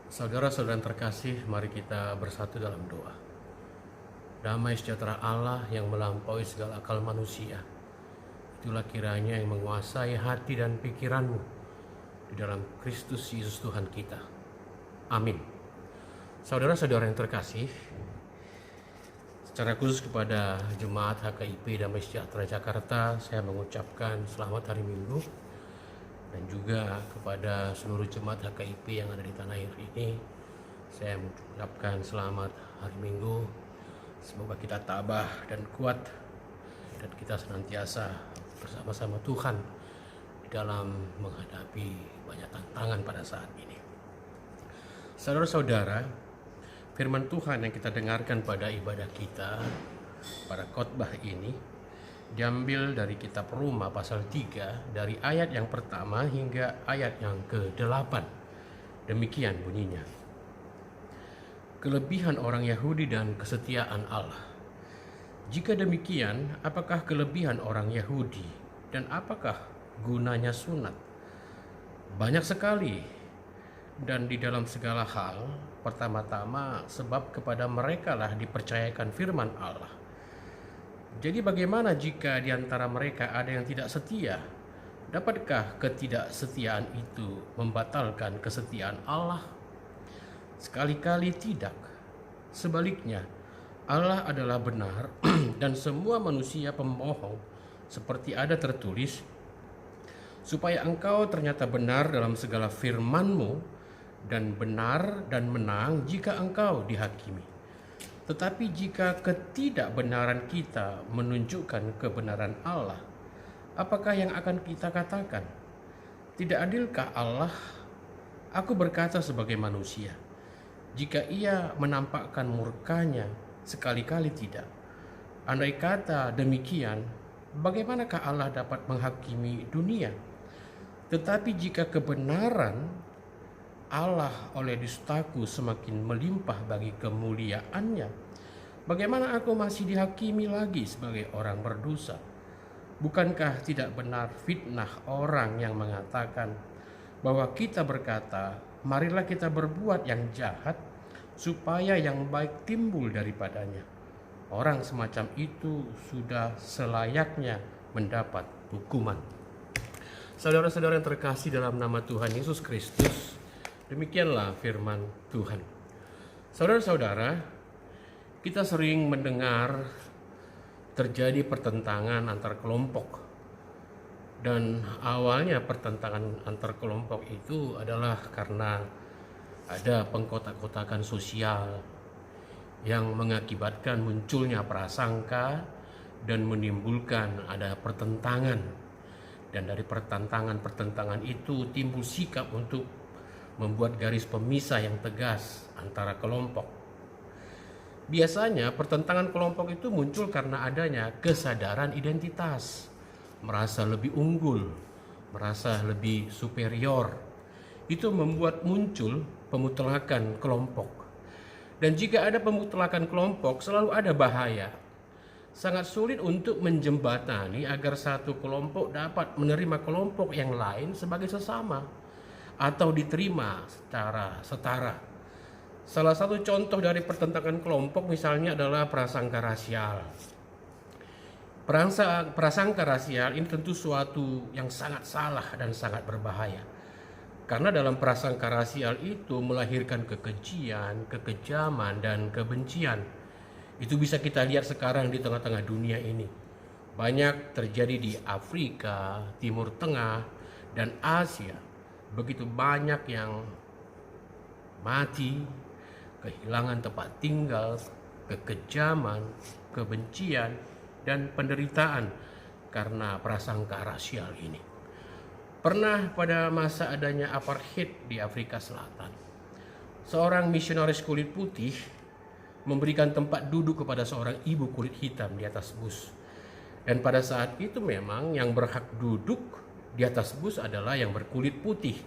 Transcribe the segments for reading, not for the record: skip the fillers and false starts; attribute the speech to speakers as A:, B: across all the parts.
A: Saudara-saudara yang terkasih, mari kita bersatu dalam doa. Damai sejahtera Allah yang melampaui segala akal manusia, itulah kiranya yang menguasai hati dan pikiranmu di dalam Kristus Yesus Tuhan kita. Amin. Saudara-saudara yang terkasih, secara khusus kepada Jemaat HKIP Damai Sejahtera Jakarta, saya mengucapkan selamat hari Minggu. Dan juga kepada seluruh jemaat HKIP yang ada di tanah air ini, saya mengucapkan selamat hari Minggu. Semoga kita tabah dan kuat, dan kita senantiasa bersama-sama Tuhan di dalam menghadapi banyak tantangan pada saat ini. Saudara-saudara, firman Tuhan yang kita dengarkan pada ibadah kita pada khotbah ini diambil dari kitab Roma pasal 3 dari ayat yang pertama hingga ayat yang ke-8. Demikian bunyinya. Kelebihan orang Yahudi dan kesetiaan Allah. Jika demikian, apakah kelebihan orang Yahudi dan apakah gunanya sunat? Banyak sekali, dan di dalam segala hal, pertama-tama sebab kepada mereka lah dipercayakan firman Allah. Jadi bagaimana jika di antara mereka ada yang tidak setia? Dapatkah ketidaksetiaan itu membatalkan kesetiaan Allah? Sekali-kali tidak. Sebaliknya, Allah adalah benar dan semua manusia pembohong, seperti ada tertulis, supaya engkau ternyata benar dalam segala firman-Mu dan benar dan menang jika engkau dihakimi. Tetapi jika ketidakbenaran kita menunjukkan kebenaran Allah, apakah yang akan kita katakan? Tidak adilkah Allah? Aku berkata sebagai manusia, jika ia menampakkan murkanya, sekali-kali tidak. Andai kata demikian, bagaimanakah Allah dapat menghakimi dunia? Tetapi jika kebenaran Allah oleh dustaku semakin melimpah bagi kemuliaannya, bagaimana aku masih dihakimi lagi sebagai orang berdosa? Bukankah tidak benar fitnah orang yang mengatakan bahwa kita berkata, marilah kita berbuat yang jahat supaya yang baik timbul daripadanya. Orang semacam itu sudah selayaknya mendapat hukuman. Saudara-saudara yang terkasih dalam nama Tuhan Yesus Kristus, demikianlah firman Tuhan. Saudara-saudara, kita sering mendengar terjadi pertentangan antar kelompok. Dan awalnya pertentangan antar kelompok itu adalah karena ada pengkotak-kotakan sosial yang mengakibatkan munculnya prasangka dan menimbulkan ada pertentangan. Dan dari pertentangan itu timbul sikap untuk membuat garis pemisah yang tegas antara kelompok. Biasanya pertentangan kelompok itu muncul karena adanya kesadaran identitas, merasa lebih unggul, merasa lebih superior. Itu membuat muncul pemutlakan kelompok. Dan jika ada pemutlakan kelompok, selalu ada bahaya. Sangat sulit untuk menjembatani agar satu kelompok dapat menerima kelompok yang lain sebagai sesama atau diterima secara setara. Salah satu contoh dari pertentangan kelompok misalnya adalah prasangka rasial. Prasangka rasial ini tentu suatu yang sangat salah dan sangat berbahaya. Karena dalam prasangka rasial itu melahirkan kekejian, kekejaman, dan kebencian. Itu bisa kita lihat sekarang di tengah-tengah dunia ini. Banyak terjadi di Afrika, Timur Tengah, dan Asia. Begitu banyak yang mati, kehilangan tempat tinggal, kekejaman, kebencian, dan penderitaan karena prasangka rasial ini. Pernah pada masa adanya apartheid di Afrika Selatan, seorang misionaris kulit putih memberikan tempat duduk kepada seorang ibu kulit hitam di atas bus. Dan pada saat itu memang yang berhak duduk di atas bus adalah yang berkulit putih.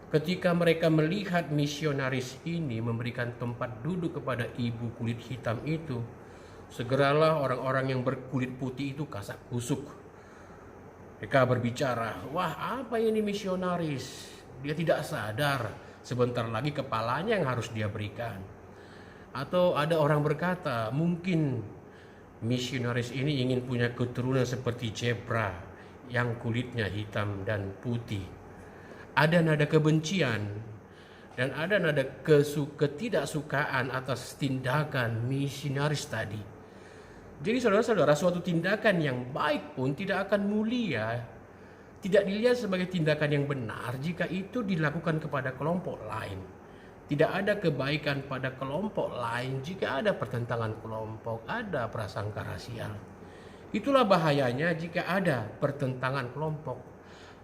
A: Ketika mereka melihat misionaris ini memberikan tempat duduk kepada ibu kulit hitam itu, segeralah orang-orang yang berkulit putih itu kasak kusuk. Mereka berbicara, wah apa ini misionaris? Dia tidak sadar sebentar lagi kepalanya yang harus dia berikan. Atau ada orang berkata, mungkin misionaris ini ingin punya keturunan seperti zebra yang kulitnya hitam dan putih. Ada nada kebencian dan ada nada ketidaksukaan atas tindakan misionaris tadi. Jadi saudara-saudara, suatu tindakan yang baik pun tidak akan mulia, tidak dilihat sebagai tindakan yang benar jika itu dilakukan kepada kelompok lain. Tidak ada kebaikan pada kelompok lain jika ada pertentangan kelompok, ada prasangka rasial. Itulah bahayanya jika ada pertentangan kelompok.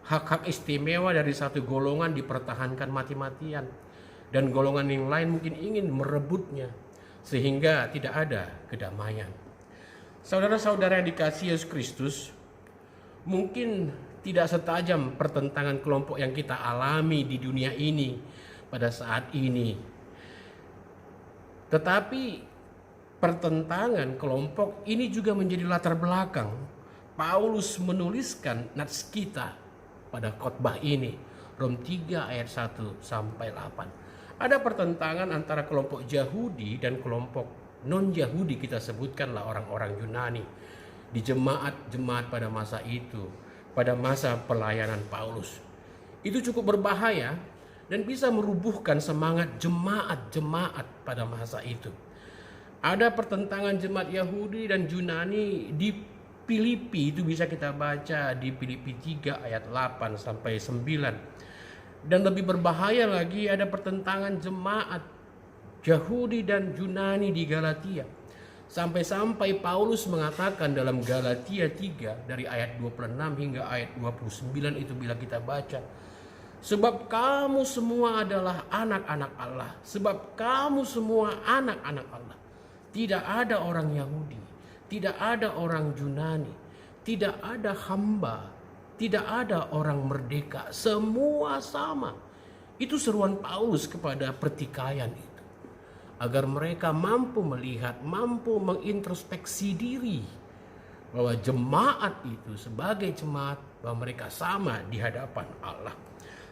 A: Hak-hak istimewa dari satu golongan dipertahankan mati-matian, dan golongan yang lain mungkin ingin merebutnya, sehingga tidak ada kedamaian. Saudara-saudara yang dikasihi Yesus Kristus, mungkin tidak setajam pertentangan kelompok yang kita alami di dunia ini pada saat ini. Tetapi pertentangan kelompok ini juga menjadi latar belakang Paulus menuliskan nats kita pada khotbah ini, Rom 3 ayat 1 sampai 8. Ada pertentangan antara kelompok Yahudi dan kelompok non-Yahudi, kita sebutkanlah orang-orang Yunani di jemaat-jemaat pada masa itu, pada masa pelayanan Paulus. Itu cukup berbahaya dan bisa merubuhkan semangat jemaat-jemaat pada masa itu. Ada pertentangan jemaat Yahudi dan Yunani di Filipi, itu bisa kita baca di Filipi 3 ayat 8 sampai 9. Dan lebih berbahaya lagi, ada pertentangan jemaat Yahudi dan Yunani di Galatia. Sampai-sampai Paulus mengatakan dalam Galatia 3 dari ayat 26 hingga ayat 29 itu bila kita baca, sebab kamu semua adalah anak-anak Allah. Sebab kamu semua anak-anak Allah. Tidak ada orang Yahudi, tidak ada orang Yunani, tidak ada hamba, tidak ada orang merdeka. Semua sama. Itu seruan Paulus kepada pertikaian itu, agar mereka mampu melihat, mampu mengintrospeksi diri bahwa jemaat itu sebagai jemaat, bahwa mereka sama di hadapan Allah.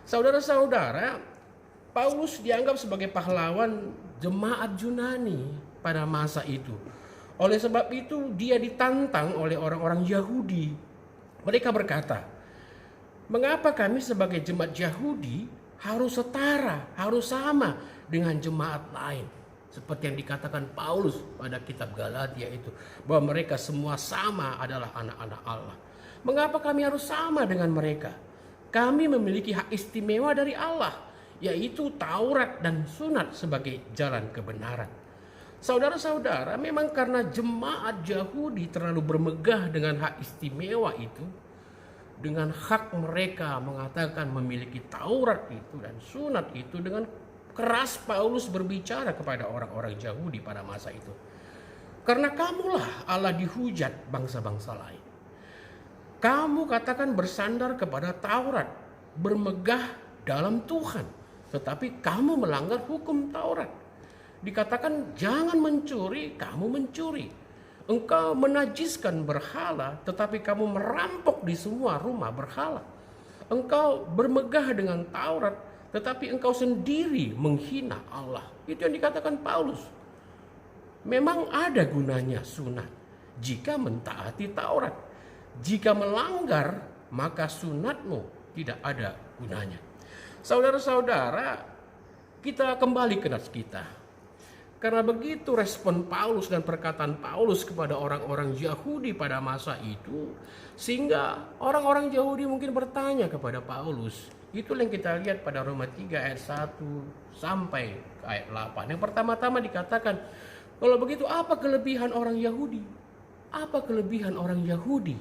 A: Saudara-saudara, Paulus dianggap sebagai pahlawan jemaat Yunani pada masa itu. Oleh sebab itu dia ditantang oleh orang-orang Yahudi. Mereka berkata, mengapa kami sebagai jemaat Yahudi harus setara, harus sama dengan jemaat lain? Seperti yang dikatakan Paulus pada kitab Galatia itu, bahwa mereka semua sama adalah anak-anak Allah. Mengapa kami harus sama dengan mereka? Kami memiliki hak istimewa dari Allah, yaitu Taurat dan Sunat sebagai jalan kebenaran. Saudara-saudara, memang karena jemaat Yahudi terlalu bermegah dengan hak istimewa itu, dengan hak mereka mengatakan memiliki Taurat itu dan Sunat itu, dengan keras Paulus berbicara kepada orang-orang Yahudi pada masa itu. Karena kamulah Allah dihujat bangsa-bangsa lain. Kamu katakan bersandar kepada Taurat, bermegah dalam Tuhan, tetapi kamu melanggar hukum Taurat. Dikatakan jangan mencuri, kamu mencuri. Engkau menajiskan berhala, tetapi kamu merampok di semua rumah berhala. Engkau bermegah dengan Taurat, tetapi engkau sendiri menghina Allah. Itu yang dikatakan Paulus. Memang ada gunanya sunat jika mentaati Taurat. Jika melanggar, maka sunatmu tidak ada gunanya. Saudara-saudara, kita kembali ke nats kita. Karena begitu respon Paulus dan perkataan Paulus kepada orang-orang Yahudi pada masa itu, sehingga orang-orang Yahudi mungkin bertanya kepada Paulus. Itulah yang kita lihat pada Roma 3 ayat 1 sampai ayat 8. Yang pertama-tama dikatakan, kalau begitu apa kelebihan orang Yahudi? Apa kelebihan orang Yahudi?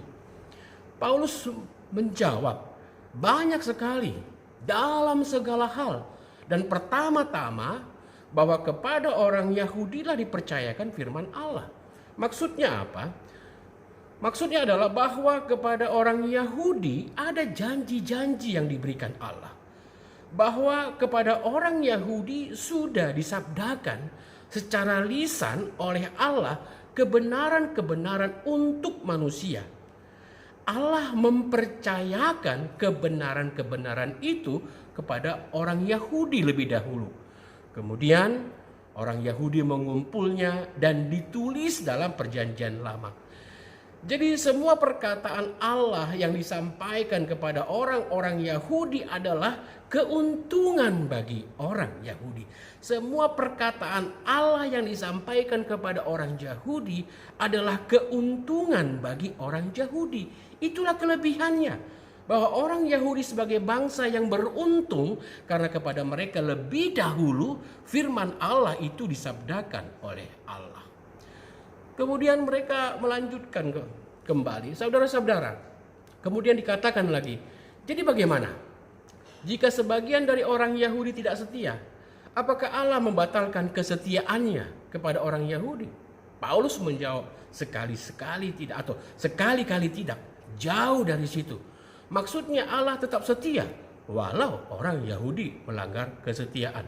A: Paulus menjawab, banyak sekali dalam segala hal. Dan pertama-tama, bahwa kepada orang Yahudilah dipercayakan firman Allah. Maksudnya apa? Maksudnya adalah bahwa kepada orang Yahudi ada janji-janji yang diberikan Allah. Bahwa kepada orang Yahudi sudah disabdakan secara lisan oleh Allah kebenaran-kebenaran untuk manusia. Allah mempercayakan kebenaran-kebenaran itu kepada orang Yahudi lebih dahulu. Kemudian orang Yahudi mengumpulnya dan ditulis dalam Perjanjian Lama. Jadi semua perkataan Allah yang disampaikan kepada orang-orang Yahudi adalah keuntungan bagi orang Yahudi. Semua perkataan Allah yang disampaikan kepada orang Yahudi adalah keuntungan bagi orang Yahudi. Itulah kelebihannya. Bahwa orang Yahudi sebagai bangsa yang beruntung karena kepada mereka lebih dahulu firman Allah itu disabdakan oleh Allah. Kemudian mereka melanjutkan kembali, saudara-saudara. Kemudian dikatakan lagi, jadi bagaimana? Jika sebagian dari orang Yahudi tidak setia, apakah Allah membatalkan kesetiaannya kepada orang Yahudi? Paulus menjawab, sekali-sekali tidak atau sekali-kali tidak. Jauh dari situ. Maksudnya Allah tetap setia walau orang Yahudi melanggar kesetiaan.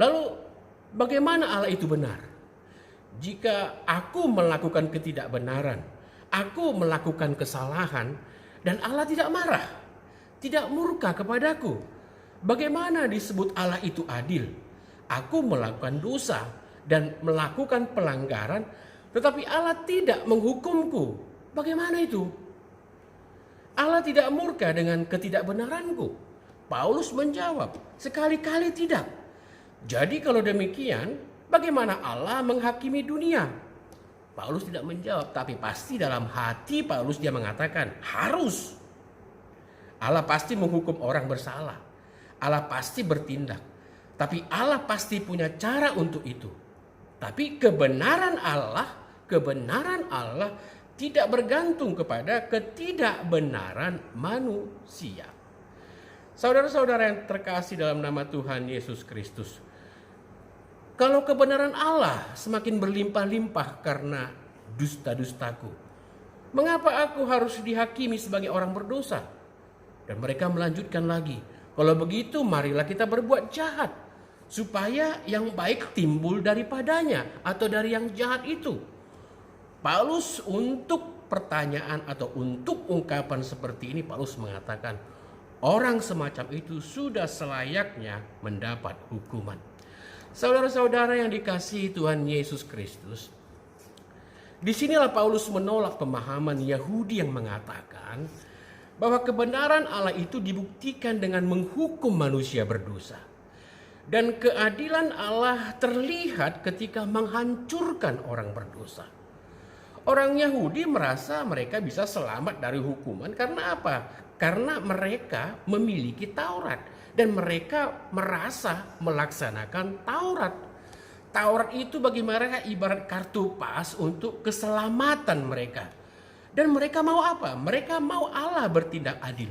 A: Lalu bagaimana Allah itu benar? Jika aku melakukan ketidakbenaran, aku melakukan kesalahan, dan Allah tidak marah, tidak murka kepadaku, bagaimana disebut Allah itu adil? Aku melakukan dosa dan melakukan pelanggaran, tetapi Allah tidak menghukumku. Bagaimana itu? Allah tidak murka dengan ketidakbenaranku. Paulus menjawab, sekali-kali tidak. Jadi kalau demikian, bagaimana Allah menghakimi dunia? Paulus tidak menjawab, tapi pasti dalam hati Paulus dia mengatakan, harus. Allah pasti menghukum orang bersalah. Allah pasti bertindak. Tapi Allah pasti punya cara untuk itu. Tapi kebenaran Allah tidak bergantung kepada ketidakbenaran manusia. Saudara-saudara yang terkasih dalam nama Tuhan Yesus Kristus, kalau kebenaran Allah semakin berlimpah-limpah karena dusta-dustaku, mengapa aku harus dihakimi sebagai orang berdosa? Dan mereka melanjutkan lagi, kalau begitu marilah kita berbuat jahat, supaya yang baik timbul daripadanya atau dari yang jahat itu. Paulus untuk pertanyaan atau untuk ungkapan seperti ini, Paulus mengatakan, orang semacam itu sudah selayaknya mendapat hukuman. Saudara-saudara yang dikasihi Tuhan Yesus Kristus, disinilah Paulus menolak pemahaman Yahudi yang mengatakan bahwa kebenaran Allah itu dibuktikan dengan menghukum manusia berdosa. Dan keadilan Allah terlihat ketika menghancurkan orang berdosa. Orang Yahudi merasa mereka bisa selamat dari hukuman karena apa? Karena mereka memiliki Taurat. Dan mereka merasa melaksanakan Taurat. Taurat itu bagi mereka ibarat kartu pas untuk keselamatan mereka. Dan mereka mau apa? Mereka mau Allah bertindak adil.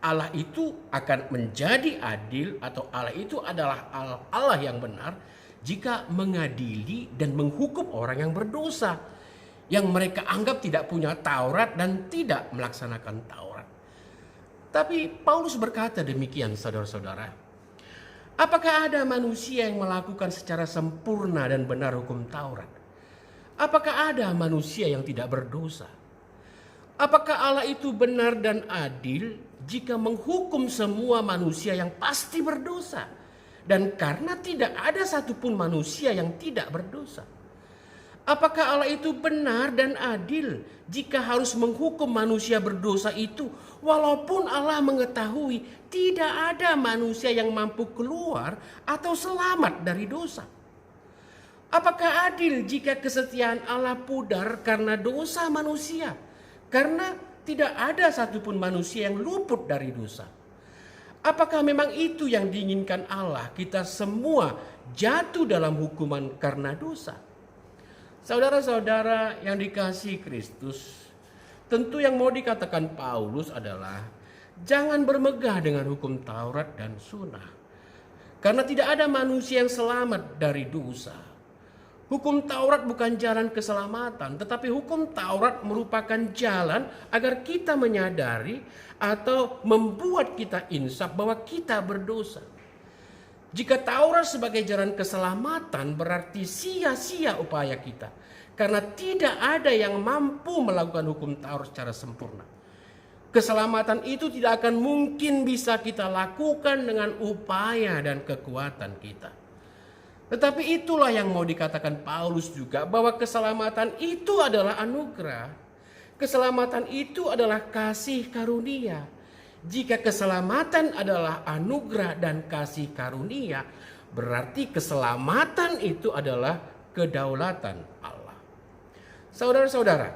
A: Allah itu akan menjadi adil atau Allah itu adalah Allah yang benar jika mengadili dan menghukum orang yang berdosa. Yang mereka anggap tidak punya Taurat dan tidak melaksanakan Taurat. Tapi Paulus berkata demikian, saudara-saudara. Apakah ada manusia yang melakukan secara sempurna dan benar hukum Taurat? Apakah ada manusia yang tidak berdosa? Apakah Allah itu benar dan adil jika menghukum semua manusia yang pasti berdosa? Dan karena tidak ada satupun manusia yang tidak berdosa. Apakah Allah itu benar dan adil jika harus menghukum manusia berdosa itu walaupun Allah mengetahui tidak ada manusia yang mampu keluar atau selamat dari dosa? Apakah adil jika kesetiaan Allah pudar karena dosa manusia? Karena tidak ada satupun manusia yang luput dari dosa. Apakah memang itu yang diinginkan Allah? Kita semua jatuh dalam hukuman karena dosa. Saudara-saudara yang dikasihi Kristus, tentu yang mau dikatakan Paulus adalah jangan bermegah dengan hukum Taurat dan Sunnah. Karena tidak ada manusia yang selamat dari dosa. Hukum Taurat bukan jalan keselamatan, tetapi hukum Taurat merupakan jalan agar kita menyadari atau membuat kita insaf bahwa kita berdosa. Jika Taurat sebagai jalan keselamatan berarti sia-sia upaya kita. Karena tidak ada yang mampu melakukan hukum Taurat secara sempurna. Keselamatan itu tidak akan mungkin bisa kita lakukan dengan upaya dan kekuatan kita. Tetapi itulah yang mau dikatakan Paulus juga, bahwa keselamatan itu adalah anugerah. Keselamatan itu adalah kasih karunia. Jika keselamatan adalah anugerah dan kasih karunia, berarti keselamatan itu adalah kedaulatan Allah. Saudara-saudara,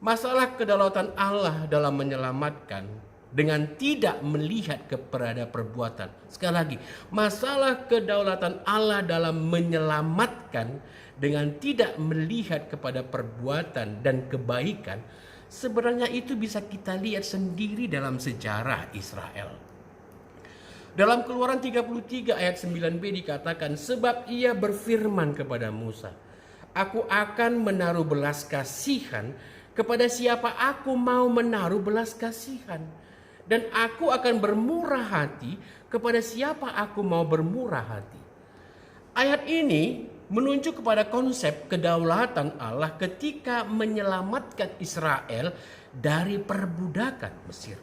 A: masalah kedaulatan Allah dalam menyelamatkan dengan tidak melihat kepada perbuatan. Sekali lagi, masalah kedaulatan Allah dalam menyelamatkan dengan tidak melihat kepada perbuatan dan kebaikan, sebenarnya itu bisa kita lihat sendiri dalam sejarah Israel. Dalam Keluaran 33 ayat 9b dikatakan, sebab ia berfirman kepada Musa, aku akan menaruh belas kasihan kepada siapa aku mau menaruh belas kasihan, dan aku akan bermurah hati kepada siapa aku mau bermurah hati. Ayat ini menunjuk kepada konsep kedaulatan Allah ketika menyelamatkan Israel dari perbudakan Mesir.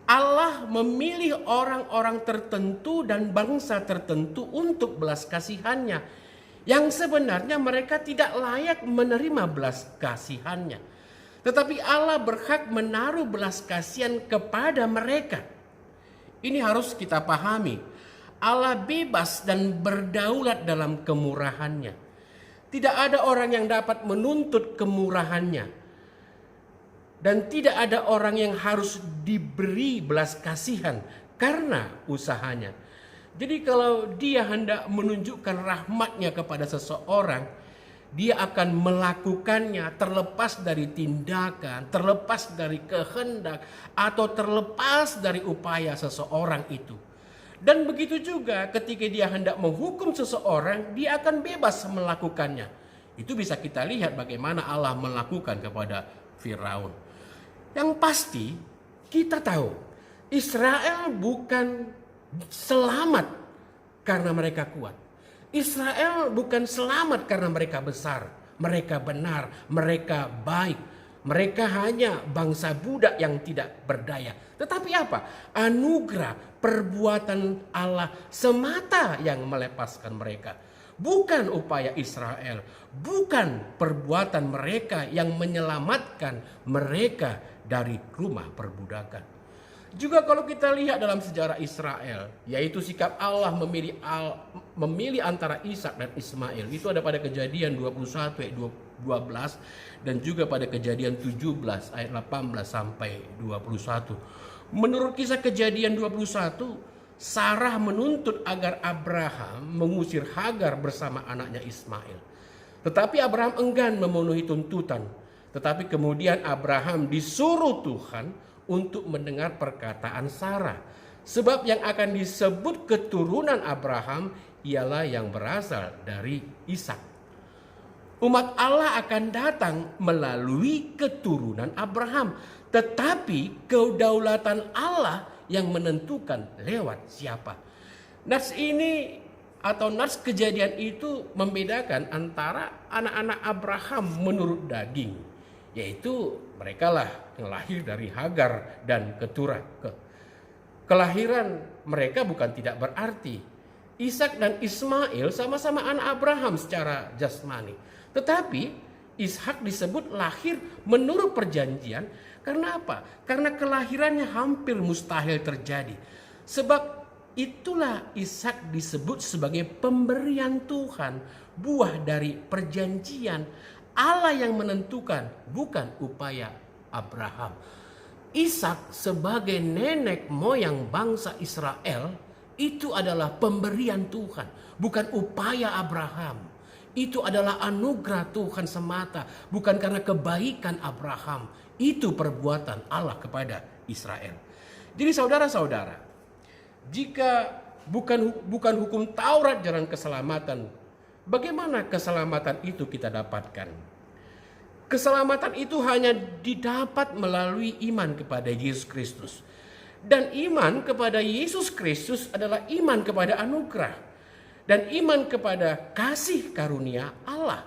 A: Allah memilih orang-orang tertentu dan bangsa tertentu untuk belas kasihannya, yang sebenarnya mereka tidak layak menerima belas kasihannya. Tetapi Allah berhak menaruh belas kasihan kepada mereka. Ini harus kita pahami. Allah bebas dan berdaulat dalam kemurahannya. Tidak ada orang yang dapat menuntut kemurahannya. Dan tidak ada orang yang harus diberi belas kasihan karena usahanya. Jadi kalau dia hendak menunjukkan rahmatnya kepada seseorang, dia akan melakukannya terlepas dari tindakan, terlepas dari kehendak, atau terlepas dari upaya seseorang itu. Dan begitu juga ketika dia hendak menghukum seseorang, dia akan bebas melakukannya. Itu bisa kita lihat bagaimana Allah melakukan kepada Firaun. Yang pasti kita tahu Israel bukan selamat karena mereka kuat. Israel bukan selamat karena mereka besar, mereka benar, mereka baik. Mereka hanya bangsa budak yang tidak berdaya. Tetapi apa? Anugerah perbuatan Allah semata yang melepaskan mereka. Bukan upaya Israel, bukan perbuatan mereka yang menyelamatkan mereka dari rumah perbudakan. Juga kalau kita lihat dalam sejarah Israel, yaitu sikap Allah memilih antara Ishak dan Ismail. Itu ada pada Kejadian 21 ayat 12 dan juga pada Kejadian 17 ayat 18 sampai 21. Menurut kisah Kejadian 21, Sarah menuntut agar Abraham mengusir Hagar bersama anaknya Ismail. Tetapi Abraham enggan memenuhi tuntutan. Tetapi kemudian Abraham disuruh Tuhan untuk mendengar perkataan Sarah. Sebab yang akan disebut keturunan Abraham ialah yang berasal dari Ishak. Umat Allah akan datang melalui keturunan Abraham. Tetapi kedaulatan Allah yang menentukan lewat siapa. Nats ini atau nats kejadian itu membedakan antara anak-anak Abraham menurut daging, yaitu mereka lah yang lahir dari Hagar dan Keturah. Kelahiran mereka bukan tidak berarti. Ishak dan Ismail sama-sama anak Abraham secara jasmani. Tetapi Ishak disebut lahir menurut perjanjian karena apa? Karena kelahirannya hampir mustahil terjadi. Sebab itulah Ishak disebut sebagai pemberian Tuhan, buah dari perjanjian. Allah yang menentukan, bukan upaya Abraham. Ishak sebagai nenek moyang bangsa Israel itu adalah pemberian Tuhan, bukan upaya Abraham. Itu adalah anugerah Tuhan semata, bukan karena kebaikan Abraham. Itu perbuatan Allah kepada Israel. Jadi saudara-saudara, jika bukan hukum Taurat jalan keselamatan, bagaimana keselamatan itu kita dapatkan? Keselamatan itu hanya didapat melalui iman kepada Yesus Kristus. Dan iman kepada Yesus Kristus adalah iman kepada anugerah. Dan iman kepada kasih karunia Allah.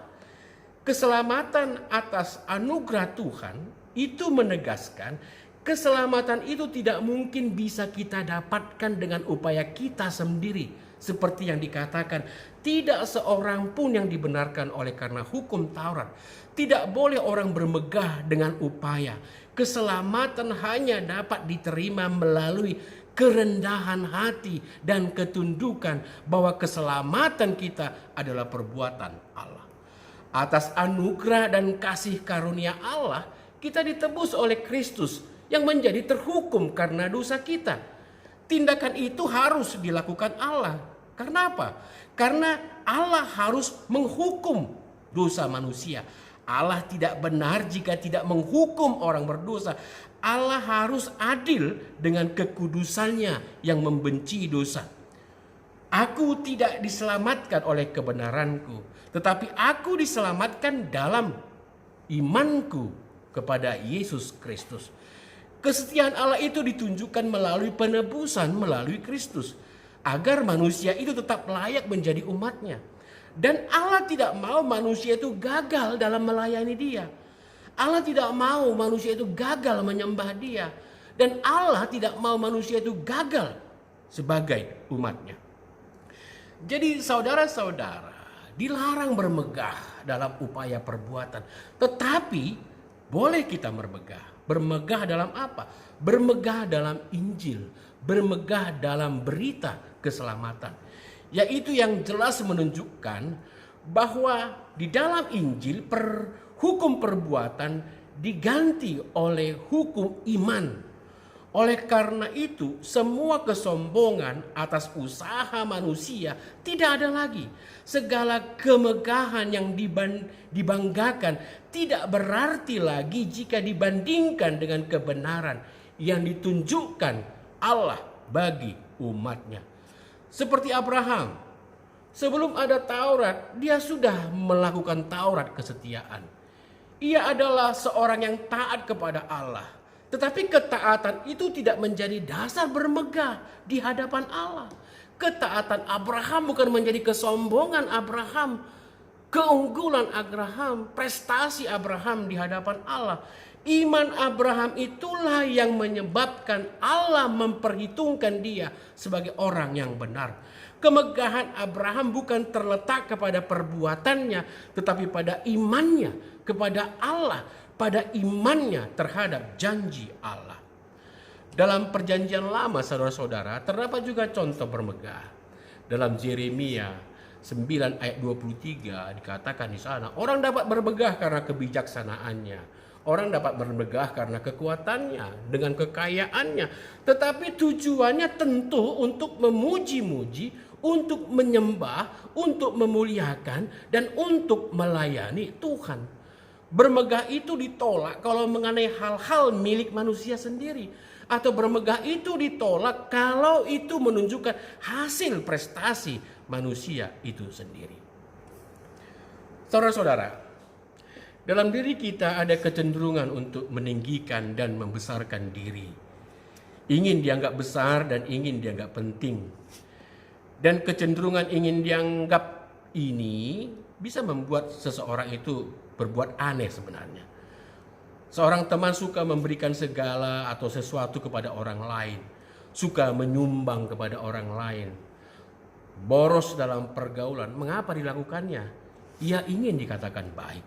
A: Keselamatan atas anugerah Tuhan itu menegaskan Keselamatan itu tidak mungkin bisa kita dapatkan dengan upaya kita sendiri. Seperti yang dikatakan, tidak seorang pun yang dibenarkan oleh karena hukum Taurat. Tidak boleh orang bermegah dengan upaya. Keselamatan hanya dapat diterima melalui kerendahan hati dan ketundukan bahwa keselamatan kita adalah perbuatan Allah. Atas anugerah dan kasih karunia Allah, kita ditebus oleh Kristus yang menjadi terhukum karena dosa kita. Tindakan itu harus dilakukan Allah. Karena apa? Karena Allah harus menghukum dosa manusia. Allah tidak benar jika tidak menghukum orang berdosa. Allah harus adil dengan kekudusannya yang membenci dosa. Aku tidak diselamatkan oleh kebenaranku, tetapi aku diselamatkan dalam imanku kepada Yesus Kristus. Kesetiaan Allah itu ditunjukkan melalui penebusan melalui Kristus, agar manusia itu tetap layak menjadi umatnya. Dan Allah tidak mau manusia itu gagal dalam melayani Dia. Allah tidak mau manusia itu gagal menyembah Dia. Dan Allah tidak mau manusia itu gagal sebagai umatnya. Jadi saudara-saudara, dilarang bermegah dalam upaya perbuatan. Tetapi boleh kita bermegah. Bermegah dalam apa? Bermegah dalam Injil. Bermegah dalam berita keselamatan. Yaitu yang jelas menunjukkan bahwa di dalam Injil hukum perbuatan diganti oleh hukum iman. Oleh karena itu, semua kesombongan atas usaha manusia tidak ada lagi. Segala kemegahan yang dibanggakan tidak berarti lagi jika dibandingkan dengan kebenaran yang ditunjukkan Allah bagi umatnya. Seperti Abraham, sebelum ada Taurat, dia sudah melakukan Taurat kesetiaan. Ia adalah seorang yang taat kepada Allah. Tetapi ketaatan itu tidak menjadi dasar bermegah di hadapan Allah. Ketaatan Abraham bukan menjadi kesombongan Abraham, keunggulan Abraham, prestasi Abraham di hadapan Allah. Iman Abraham itulah yang menyebabkan Allah memperhitungkan dia sebagai orang yang benar. Kemegahan Abraham bukan terletak kepada perbuatannya, tetapi pada imannya kepada Allah, pada imannya terhadap janji Allah. Dalam perjanjian lama saudara-saudara terdapat juga contoh bermegah. Dalam Yeremia 9 ayat 23 dikatakan di sana, orang dapat bermegah karena kebijaksanaannya. Orang dapat bermegah karena kekuatannya, dengan kekayaannya. Tetapi tujuannya tentu untuk memuji-muji, untuk menyembah, untuk memuliakan, dan untuk melayani Tuhan. Bermegah itu ditolak kalau mengenai hal-hal milik manusia sendiri. Atau bermegah itu ditolak kalau itu menunjukkan hasil prestasi manusia itu sendiri. Saudara-saudara, dalam diri kita ada kecenderungan untuk meninggikan dan membesarkan diri. Ingin dianggap besar dan ingin dianggap penting. Dan kecenderungan ingin dianggap ini bisa membuat seseorang itu berbuat aneh sebenarnya. Seorang teman suka memberikan segala atau sesuatu kepada orang lain. Suka menyumbang kepada orang lain. Boros dalam pergaulan. Mengapa dilakukannya? Ia ingin dikatakan baik.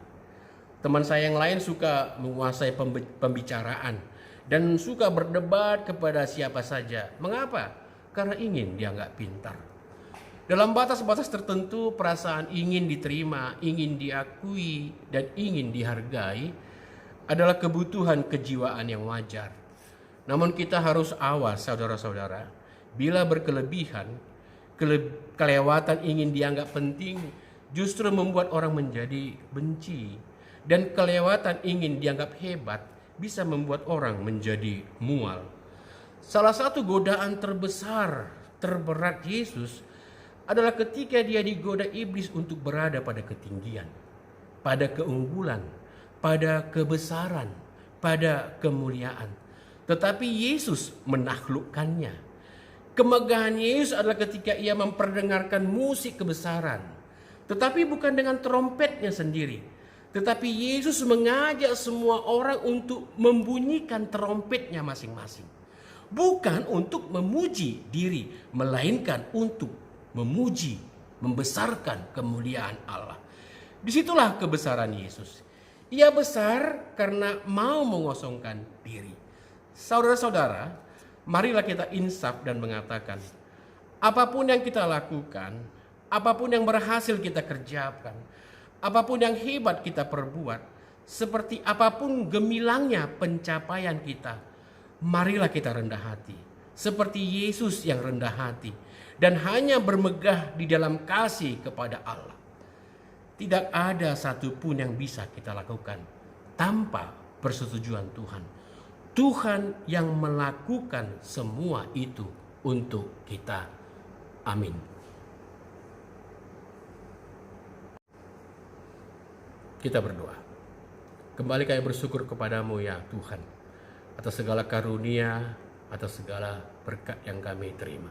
A: Teman saya yang lain suka menguasai pembicaraan dan suka berdebat kepada siapa saja. Mengapa? Karena ingin dianggap pintar. Dalam batas-batas tertentu, perasaan ingin diterima, ingin diakui, dan ingin dihargai adalah kebutuhan kejiwaan yang wajar. Namun kita harus awas saudara-saudara, bila berkelebihan, kelewatan ingin dianggap penting justru membuat orang menjadi benci. Dan kelewatan ingin dianggap hebat bisa membuat orang menjadi mual. Salah satu godaan terbesar, terberat Yesus adalah ketika dia digoda iblis untuk berada pada ketinggian, pada keunggulan, pada kebesaran, pada kemuliaan. Tetapi Yesus menaklukkannya. Kemegahan Yesus adalah ketika ia memperdengarkan musik kebesaran. Tetapi bukan dengan trompetnya sendiri. Tetapi Yesus mengajak semua orang untuk membunyikan trompetnya masing-masing. Bukan untuk memuji diri, melainkan untuk memuji, membesarkan kemuliaan Allah. Disitulah kebesaran Yesus. Ia besar karena mau mengosongkan diri. Saudara-saudara, marilah kita insaf dan mengatakan, apapun yang kita lakukan, apapun yang berhasil kita kerjakan, apapun yang hebat kita perbuat, seperti apapun gemilangnya pencapaian kita, marilah kita rendah hati. Seperti Yesus yang rendah hati dan hanya bermegah di dalam kasih kepada Allah. Tidak ada satupun yang bisa kita lakukan tanpa persetujuan Tuhan. Tuhan yang melakukan semua itu untuk kita. Amin. Kita berdoa. Kembali kami bersyukur kepadamu ya Tuhan, atas segala karunia, atas segala berkat yang kami terima.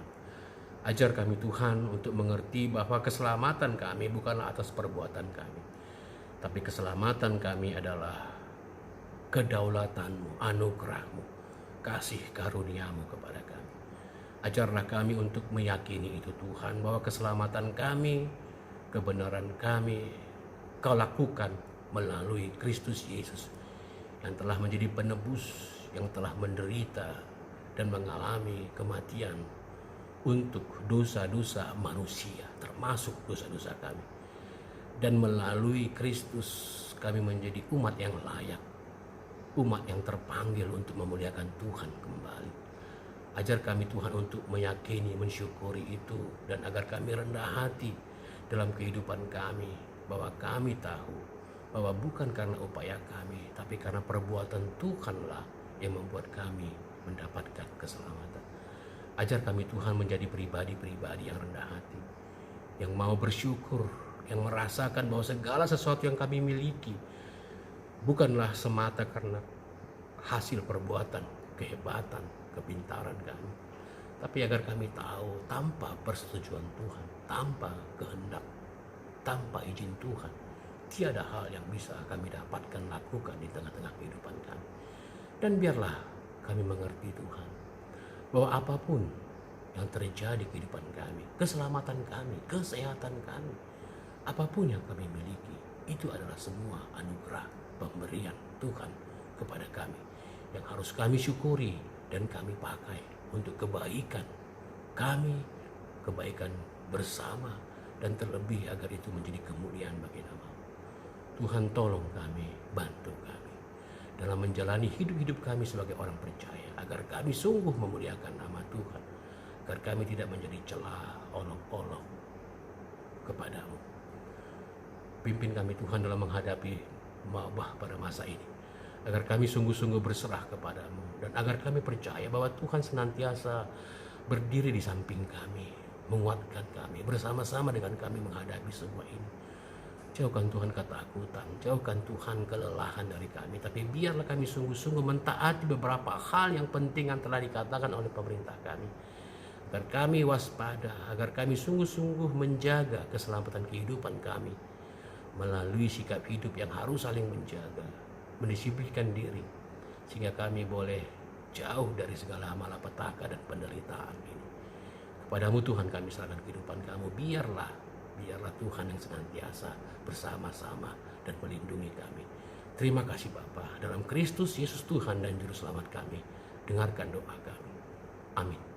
A: Ajar kami Tuhan untuk mengerti bahwa keselamatan kami bukanlah atas perbuatan kami, tapi keselamatan kami adalah kedaulatan-Mu, anugerah-Mu, kasih karuniamu kepada kami. Ajarlah kami untuk meyakini itu Tuhan, bahwa keselamatan kami, kebenaran kami, Kau lakukan melalui Kristus Yesus yang telah menjadi penebus, yang telah menderita dan mengalami kematian untuk dosa-dosa manusia, termasuk dosa-dosa kami. Dan melalui Kristus kami menjadi umat yang layak, umat yang terpanggil untuk memuliakan Tuhan kembali. Ajar kami Tuhan untuk meyakini, mensyukuri itu, dan agar kami rendah hati dalam kehidupan kami, bahwa kami tahu bahwa bukan karena upaya kami, tapi karena perbuatan Tuhanlah yang membuat kami mendapatkan keselamatan. Ajar kami Tuhan menjadi pribadi-pribadi yang rendah hati, yang mau bersyukur, yang merasakan bahwa segala sesuatu yang kami miliki bukanlah semata karena hasil perbuatan, kehebatan, kepintaran kami, tapi agar kami tahu tanpa persetujuan Tuhan, tanpa kehendak, tanpa izin Tuhan, tiada hal yang bisa kami dapatkan lakukan di tengah-tengah kehidupan kami. Dan biarlah kami mengerti Tuhan, bahwa apapun yang terjadi di kehidupan kami, keselamatan kami, kesehatan kami, apapun yang kami miliki, itu adalah semua anugerah pemberian Tuhan kepada kami, yang harus kami syukuri dan kami pakai untuk kebaikan kami, kebaikan bersama, dan terlebih agar itu menjadi kemuliaan bagi nama-Mu. Tuhan, tolong kami, bantu kami dalam menjalani hidup-hidup kami sebagai orang percaya, agar kami sungguh memuliakan nama Tuhan, agar kami tidak menjadi celah, olok-olok kepadamu. Pimpin kami Tuhan dalam menghadapi wabah pada masa ini, agar kami sungguh-sungguh berserah kepadamu, dan agar kami percaya bahwa Tuhan senantiasa berdiri di samping kami, menguatkan kami, bersama-sama dengan kami menghadapi semua ini. Jauhkan Tuhan ketakutan, jauhkan Tuhan kelelahan dari kami, tapi biarlah kami sungguh-sungguh mentaati beberapa hal yang penting yang telah dikatakan oleh pemerintah kami, agar kami waspada, agar kami sungguh-sungguh menjaga keselamatan kehidupan kami melalui sikap hidup yang harus saling menjaga, mendisiplinkan diri, sehingga kami boleh jauh dari segala malapetaka dan penderitaan ini. Kepadamu Tuhan kami serahkan kehidupan kamu, biarlah Tuhan yang senantiasa bersama-sama dan melindungi kami. Terima kasih Bapa, dalam Kristus Yesus Tuhan dan Juru Selamat kami, dengarkan doa kami. Amin.